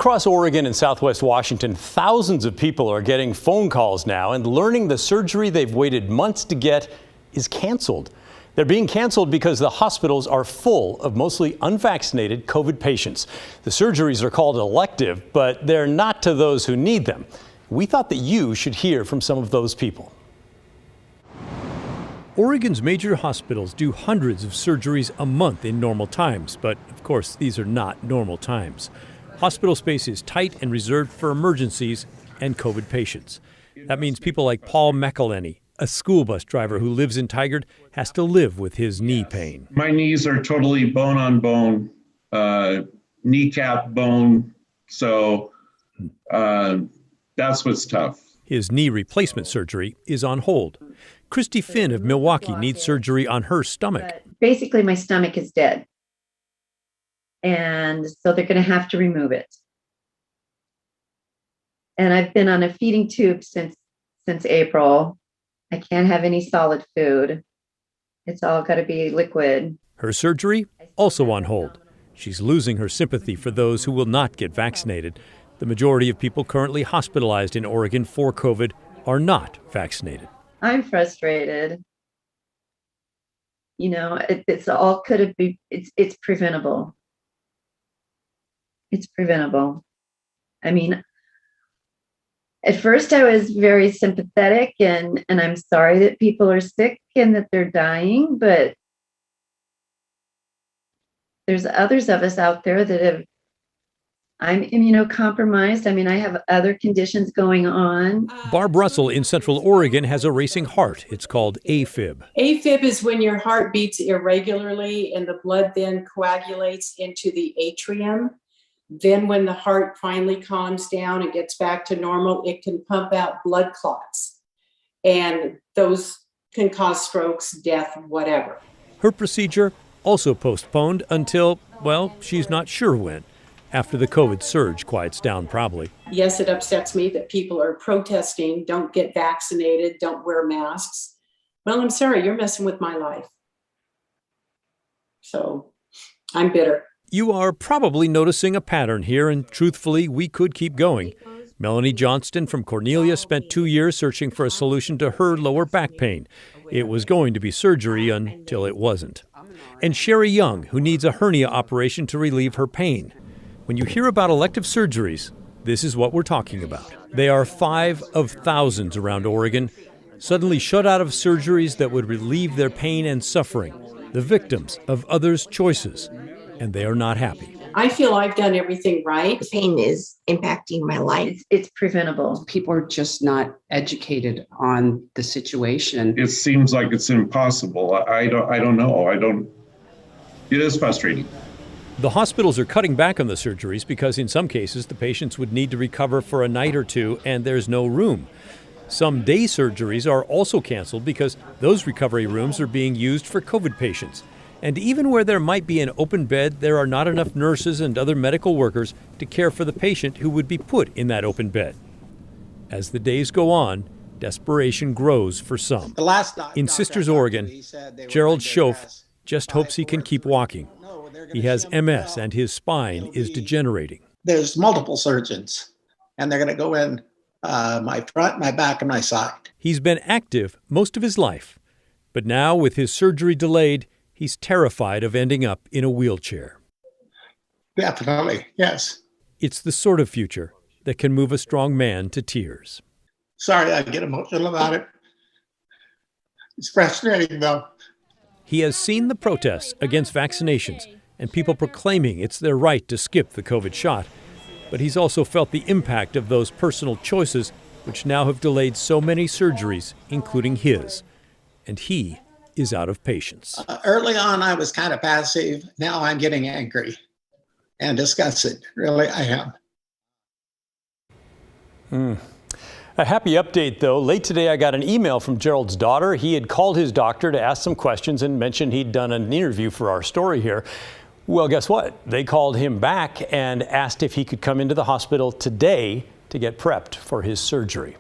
Across Oregon and Southwest Washington, thousands of people are getting phone calls now and learning the surgery they've waited months to get is canceled. They're being canceled because the hospitals are full of mostly unvaccinated COVID patients. The surgeries are called elective, but they're not to those who need them. We thought that you should hear from some of those people. Oregon's major hospitals do hundreds of surgeries a month in normal times, but of course these are not normal times. Hospital space is tight and reserved for emergencies and COVID patients. That means people like Paul McElhenney, a school bus driver who lives in Tigard, has to live with his knee pain. My knees are totally bone on bone, kneecap bone, so that's what's tough. His knee replacement surgery is on hold. Christy Finn of Milwaukee needs surgery on her stomach. Basically, my stomach is dead. And so they're going to have to remove it. And I've been on a feeding tube since April. I can't have any solid food. It's all got to be liquid. Her surgery also on hold. She's losing her sympathy for those who will not get vaccinated. The majority of people currently hospitalized in Oregon for COVID are not vaccinated. I'm frustrated. You know, it's all could have been, it's preventable. It's preventable. I mean, at first I was very sympathetic and I'm sorry that people are sick and that they're dying, but there's others of us out there that I'm immunocompromised. I mean, I have other conditions going on. Barb Russell in Central Oregon has a racing heart. It's called AFib. AFib is when your heart beats irregularly and the blood then coagulates into the atrium. Then when the heart finally calms down and gets back to normal, it can pump out blood clots. And those can cause strokes, death, whatever. Her procedure also postponed until, well, she's not sure when. After the COVID surge quiets down, probably. Yes, it upsets me that people are protesting, don't get vaccinated, don't wear masks. Well, I'm sorry, you're messing with my life. So I'm bitter. You are probably noticing a pattern here, and truthfully, we could keep going. Melanie Johnston from Cornelia spent 2 years searching for a solution to her lower back pain. It was going to be surgery until it wasn't. And Sherry Young, who needs a hernia operation to relieve her pain. When you hear about elective surgeries, this is what we're talking about. They are 5 of thousands around Oregon, suddenly shut out of surgeries that would relieve their pain and suffering, the victims of others' choices. And they are not happy. I feel I've done everything right. The pain is impacting my life. It's preventable. People are just not educated on the situation. It seems like it's impossible. I don't know. It is frustrating. The hospitals are cutting back on the surgeries because in some cases the patients would need to recover for a night or two and there's no room. Some day surgeries are also canceled because those recovery rooms are being used for COVID patients. And even where there might be an open bed, there are not enough nurses and other medical workers to care for the patient who would be put in that open bed. As the days go on, desperation grows for some. In Sisters, Oregon, Gerald Schoaf just hopes he can keep walking. He has MS and his spine is degenerating. There's multiple surgeons, and they're going to go in my front, my back, and my side. He's been active most of his life, but now with his surgery delayed, he's terrified of ending up in a wheelchair. Definitely, yes. It's the sort of future that can move a strong man to tears. Sorry, I get emotional about it. It's frustrating, though. He has seen the protests against vaccinations and people proclaiming it's their right to skip the COVID shot. But he's also felt the impact of those personal choices, which now have delayed so many surgeries, including his. And he is out of patience. Early on, I was kind of passive. Now I'm getting angry and disgusted. Really, I am. A happy update, though. Late today, I got an email from Gerald's daughter. He had called his doctor to ask some questions and mentioned he'd done an interview for our story here. Well, guess what? They called him back and asked if he could come into the hospital today to get prepped for his surgery.